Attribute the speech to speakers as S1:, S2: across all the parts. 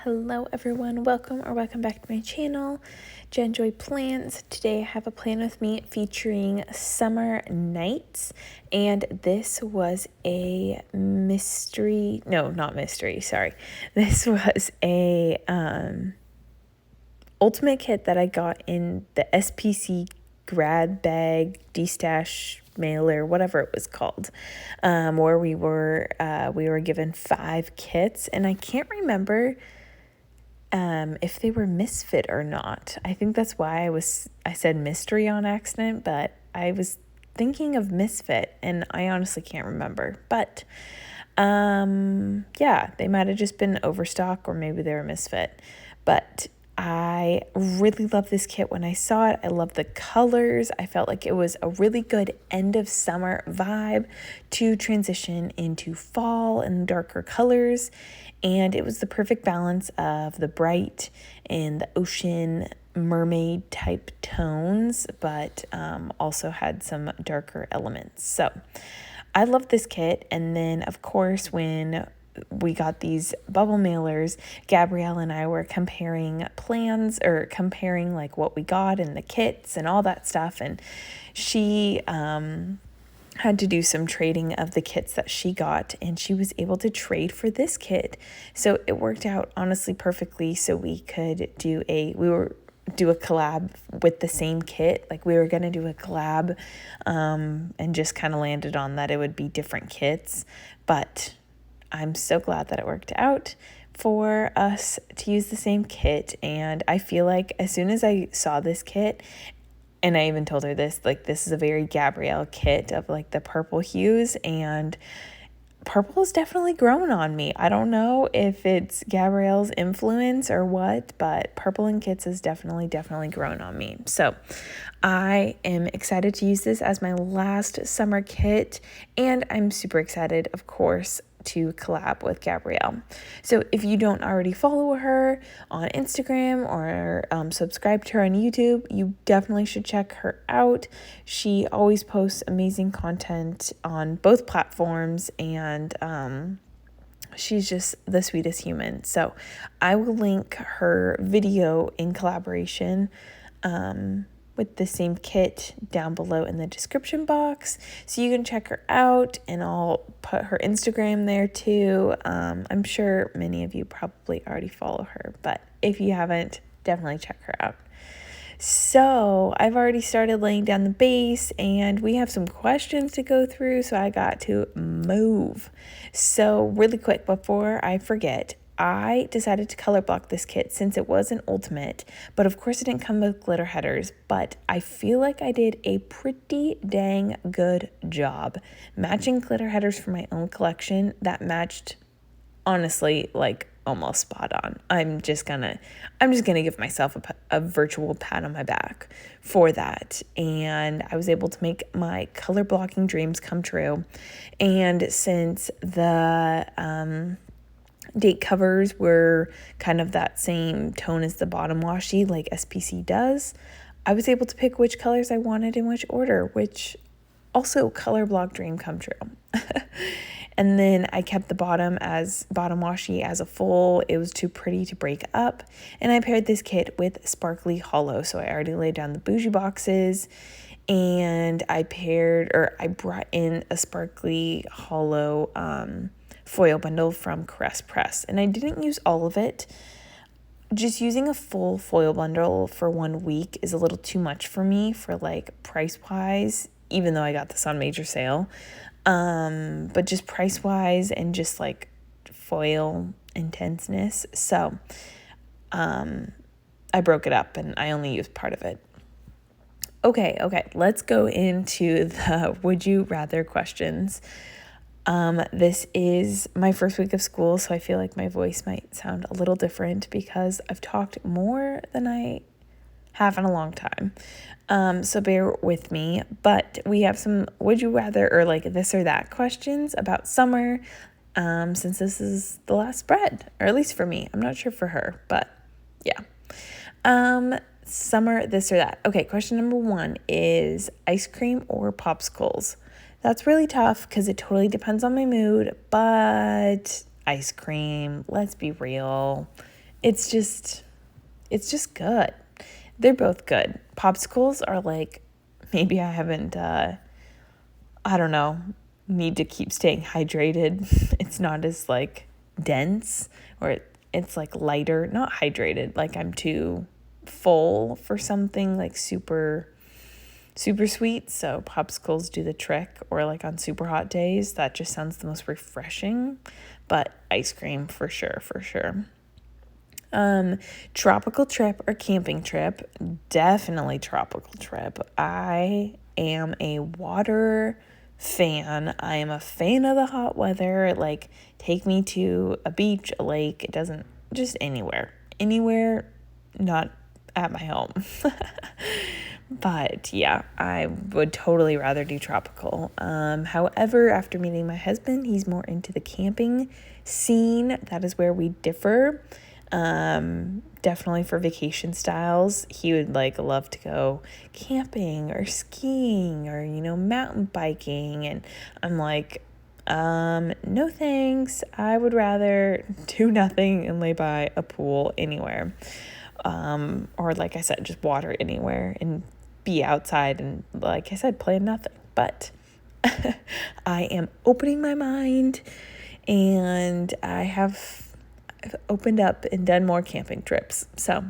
S1: Hello everyone, welcome back to my channel, GabriellePlans. Today I have a plan with me featuring summer nights, and this was a mystery, no, not mystery, sorry. This was a ultimate kit that I got in the SPC grad bag, de-stash mailer, whatever it was called, where we were given 5 kits, and I can't remember if they were misfit or not. I think that's why I said mystery on accident, but I was thinking of misfit and I honestly can't remember. But yeah, they might have just been overstock or maybe they were misfit. But I really love this kit when I saw it. I love the colors. I felt like it was a really good end of summer vibe to transition into fall and darker colors. And it was the perfect balance of the bright and the ocean mermaid type tones, but also had some darker elements. So I love this kit. And then of course, when we got these bubble mailers, Gabrielle and I were comparing plans, or comparing like what we got in the kits and all that stuff. And she had to do some trading of the kits that she got, and she was able to trade for this kit. So it worked out honestly perfectly. So we could do a collab with the same kit. Like we were going to do a collab and just kind of landed on that it would be different kits. But I'm so glad that it worked out for us to use the same kit. And I feel like as soon as I saw this kit, and I even told her this, like, this is a very Gabrielle kit of like the purple hues, and purple is definitely growing on me. I don't know if it's Gabrielle's influence or what, but purple in kits is definitely grown on me. So I am excited to use this as my last summer kit, and I'm super excited, of course, to collab with Gabrielle. So if you don't already follow her on Instagram or subscribe to her on YouTube, you definitely should check her out. She always posts amazing content on both platforms, and she's just the sweetest human. So I will link her video in collaboration with the same kit down below in the description box, so you can check her out, and I'll put her Instagram there too. I'm sure many of you probably already follow her, but if you haven't, definitely check her out. So I've already started laying down the base, and we have some questions to go through, so I got to move. So really quick before I forget, I decided to color block this kit since it was an ultimate, but of course it didn't come with glitter headers, but I feel like I did a pretty dang good job matching glitter headers for my own collection that matched, honestly, like almost spot on. I'm just gonna give myself a virtual pat on my back for that. And I was able to make my color blocking dreams come true. And since the date covers were kind of that same tone as the bottom washi like SPC does, I was able to pick which colors I wanted in which order, which also color block dream come true. And then I kept the bottom washi as a full. It was too pretty to break up. And I paired this kit with Sparkly Hollow. So I already laid down the bougie boxes, and I brought in a Sparkly Hollow foil bundle from Caress Press, and I didn't use all of it. Just using a full foil bundle for 1 week is a little too much for me for like price wise, even though I got this on major sale, but just price wise and just like foil intenseness. So I broke it up and I only used part of it. Okay, let's go into the would you rather questions. This is my first week of school, so I feel like my voice might sound a little different because I've talked more than I have in a long time. So bear with me, but we have some would you rather or like this or that questions about summer, since this is the last spread, or at least for me. I'm not sure for her, but yeah. Summer, this or that. Okay, question number 1 is ice cream or popsicles? That's really tough because it totally depends on my mood, but ice cream, let's be real. it's just good. They're both good. Popsicles are like, maybe I haven't, I don't know, need to keep staying hydrated. It's not as like dense, or it's like lighter, not hydrated, like I'm too full for something like super sweet. So popsicles do the trick, or like on super hot days, that just sounds the most refreshing. But ice cream for sure. Tropical trip or camping trip? Definitely tropical trip. I am a water fan. I am a fan of the hot weather. Like, take me to a beach, a lake. It doesn't, just anywhere, not at my home. But yeah, I would totally rather do tropical. However, after meeting my husband, he's more into the camping scene. That is where we differ. Definitely for vacation styles, he would like love to go camping or skiing or, mountain biking. And I'm like, no thanks. I would rather do nothing and lay by a pool anywhere. Or like I said, just water anywhere and be outside and, like I said, plan nothing. But I am opening my mind, and I've opened up and done more camping trips. So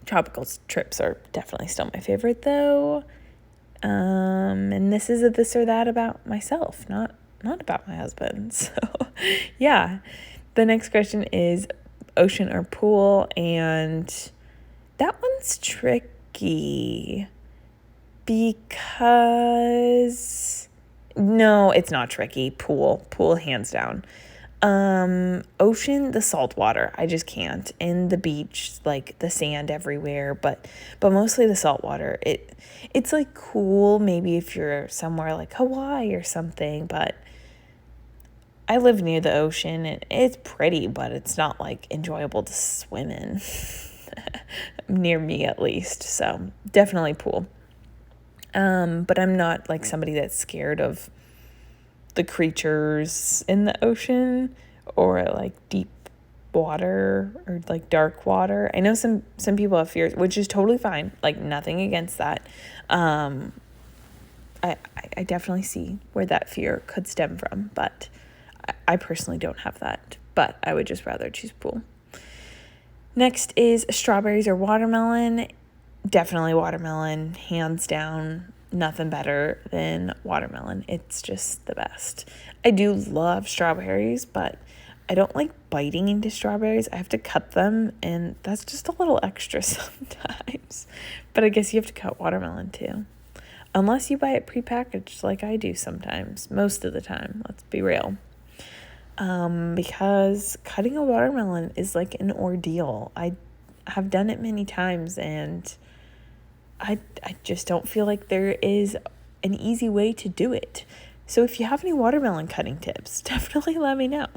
S1: tropical trips are definitely still my favorite though. And this is a this or that about myself, not about my husband. So yeah. The next question is ocean or pool, and that one's tricky because no, it's not tricky. Pool hands down. Ocean, the salt water, I just can't. And the beach, like the sand everywhere, but mostly the salt water. It's like cool maybe if you're somewhere like Hawaii or something, but I live near the ocean and it's pretty, but it's not like enjoyable to swim in. Near me at least. So definitely pool. But I'm not like somebody that's scared of the creatures in the ocean or like deep water or like dark water. I know some people have fears, which is totally fine. Like nothing against that. I definitely see where that fear could stem from, but I personally don't have that. But I would just rather choose pool. Next is strawberries or watermelon. Definitely watermelon, hands down. Nothing better than watermelon. It's just the best. I do love strawberries, but I don't like biting into strawberries. I have to cut them, and that's just a little extra sometimes. But I guess you have to cut watermelon too. Unless you buy it prepackaged like I do sometimes. Most of the time, let's be real. Because cutting a watermelon is like an ordeal. I have done it many times, and I just don't feel like there is an easy way to do it. So if you have any watermelon cutting tips, definitely let me know.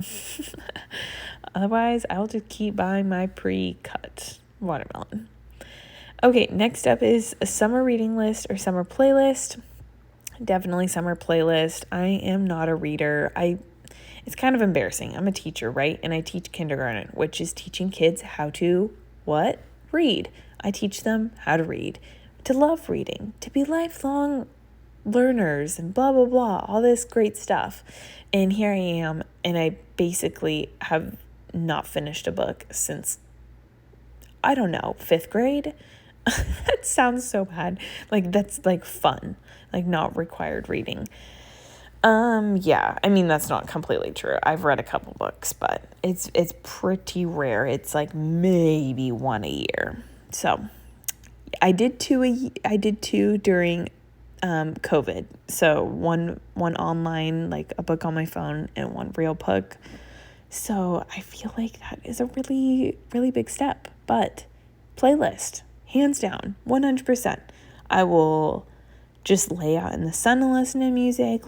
S1: Otherwise, I'll just keep buying my pre-cut watermelon. Okay, next up is a summer reading list or summer playlist. Definitely summer playlist. I am not a reader. It's kind of embarrassing. I'm a teacher, right? And I teach kindergarten, which is teaching kids how to, what? Read. I teach them how to read, to love reading, to be lifelong learners and blah, blah, blah, all this great stuff. And here I am, and I basically have not finished a book since, I don't know, 5th grade? That sounds so bad. Like, that's like fun, like not required reading. Yeah, I mean, that's not completely true. I've read a couple books, but it's pretty rare. It's like maybe one a year. So I did two during COVID. So one online, like a book on my phone, and one real book. So I feel like that is a really, really big step. But playlist, hands down, 100%. I will just lay out in the sun and listen to music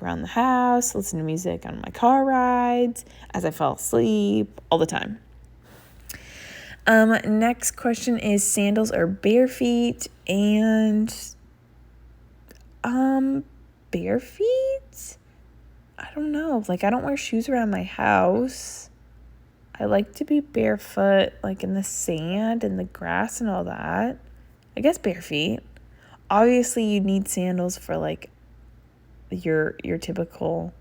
S1: around the house, listen to music on my car rides, as I fall asleep, all the time. Next question is sandals or bare feet, and bare feet? I don't know. Like, I don't wear shoes around my house. I like to be barefoot, like in the sand and the grass and all that. I guess bare feet. Obviously, you need sandals for like your typical,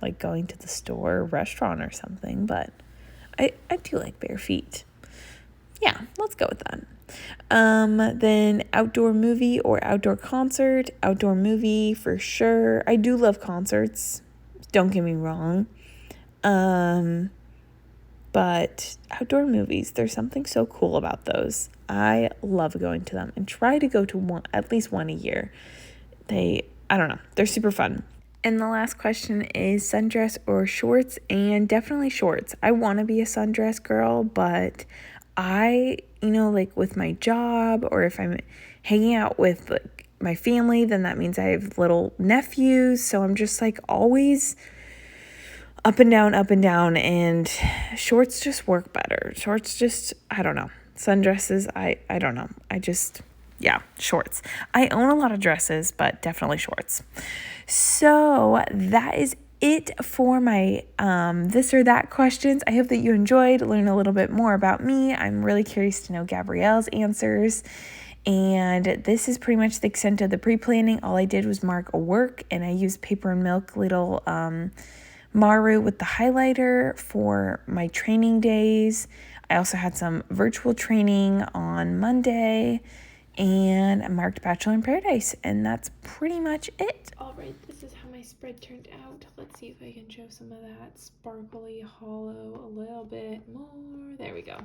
S1: like going to the store or restaurant or something, but I do like bare feet. Yeah, let's go with that. Then outdoor movie or outdoor concert. Outdoor movie for sure. I do love concerts. Don't get me wrong. But outdoor movies, there's something so cool about those. I love going to them and try to go to one, at least one a year. I don't know, they're super fun. And the last question is sundress or shorts, and definitely shorts. I want to be a sundress girl, but like with my job or if I'm hanging out with like my family, then that means I have little nephews. So I'm just like always up and down, and shorts just work better. Shorts just, I don't know. Sundresses, I don't know. Shorts. I own a lot of dresses, but definitely shorts. So that is it for my this or that questions. I hope that you enjoyed learning a little bit more about me. I'm really curious to know Gabrielle's answers. And this is pretty much the extent of the pre-planning. All I did was mark a work, and I used Paper and Milk little Maru with the highlighter for my training days. I also had some virtual training on Monday, and I marked Bachelor in Paradise, and that's pretty much it. All right, this is how my spread turned out. Let's see if I can show some of that sparkly hollow a little bit more. There we go.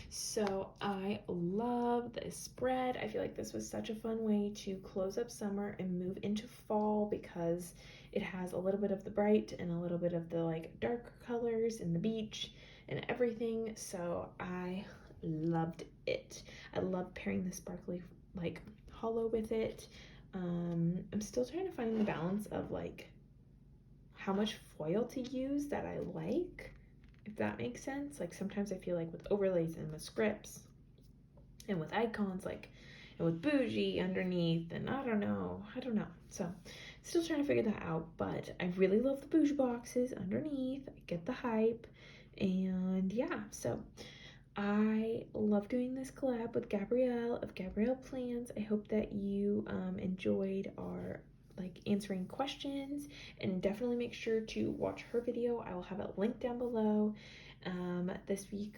S1: So I love this spread. I feel like this was such a fun way to close up summer and move into fall, because it has a little bit of the bright and a little bit of the like darker colors and the beach and everything. So I loved it. I love pairing the sparkly like hollow with it. I'm still trying to find the balance of like how much foil to use that I like, if that makes sense. Like sometimes I feel like with overlays and with scripts and with icons, like, and with bougie underneath, and I don't know. So still trying to figure that out, but I really love the bougie boxes underneath. I get the hype, and yeah, so I love doing this collab with Gabrielle of GabriellePlans. I hope that you enjoyed our like answering questions, and definitely make sure to watch her video. I will have it linked down below. This week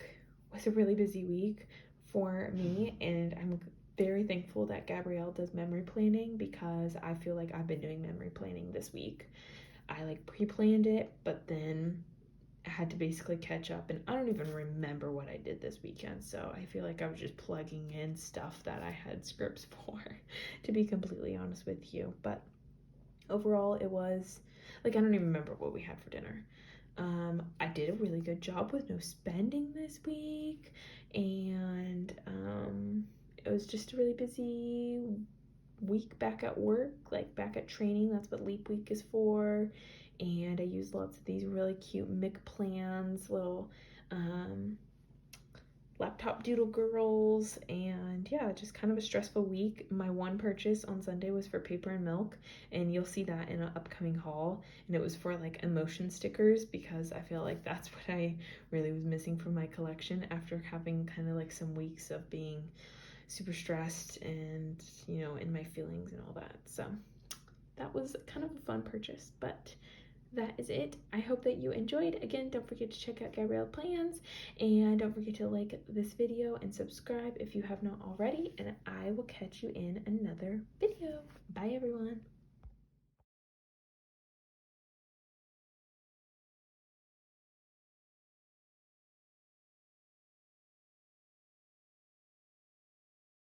S1: was a really busy week for me, and I'm very thankful that Gabrielle does memory planning, because I feel like I've been doing memory planning this week. I like pre-planned it, but then I had to basically catch up, and I don't even remember what I did this weekend, so I feel like I was just plugging in stuff that I had scripts for, to be completely honest with you. But overall, it was like, I don't even remember what we had for dinner. I did a really good job with no spending this week, and it was just a really busy week back at work, like back at training. That's what Leap Week is for. And I used lots of these really cute Mick plans, little laptop doodle girls, and yeah, just kind of a stressful week. My one purchase on Sunday was for Paper and Milk, and you'll see that in an upcoming haul, and it was for like emotion stickers, because I feel like that's what I really was missing from my collection after having kind of like some weeks of being super stressed and, you know, in my feelings and all that. So that was kind of a fun purchase, but that is it. I hope that you enjoyed. Again, don't forget to check out GabriellePlans, and don't forget to like this video and subscribe if you have not already, and I will catch you in another video. Bye everyone.